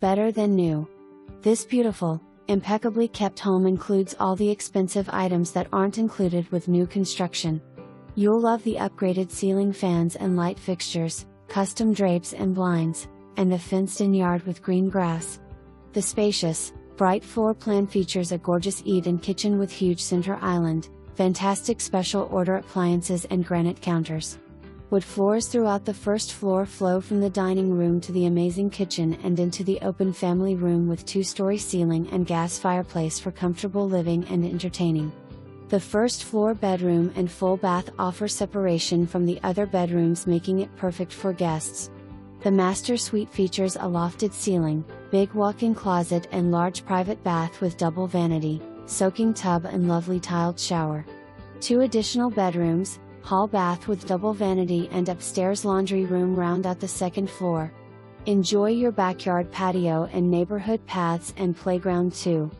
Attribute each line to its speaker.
Speaker 1: better than new. This beautiful, impeccably kept home includes all the expensive items that aren't included with new construction. You'll love the upgraded ceiling fans and light fixtures, custom drapes and blinds, and the fenced-in yard with green grass. The spacious, bright floor plan features a gorgeous eat-in kitchen with huge center island, fantastic special order appliances and granite counters. Wood floors throughout the first floor flow from the dining room to the amazing kitchen and into the open family room with two-story ceiling and gas fireplace for comfortable living and entertaining. The first floor bedroom and full bath offer separation from the other bedrooms, making it perfect for guests. The master suite features a lofted ceiling, big walk-in closet and large private bath with double vanity, soaking tub and lovely tiled shower. 2 additional bedrooms, hall bath with double vanity and upstairs laundry room round out the second floor. Enjoy your backyard patio and neighborhood paths and playground too.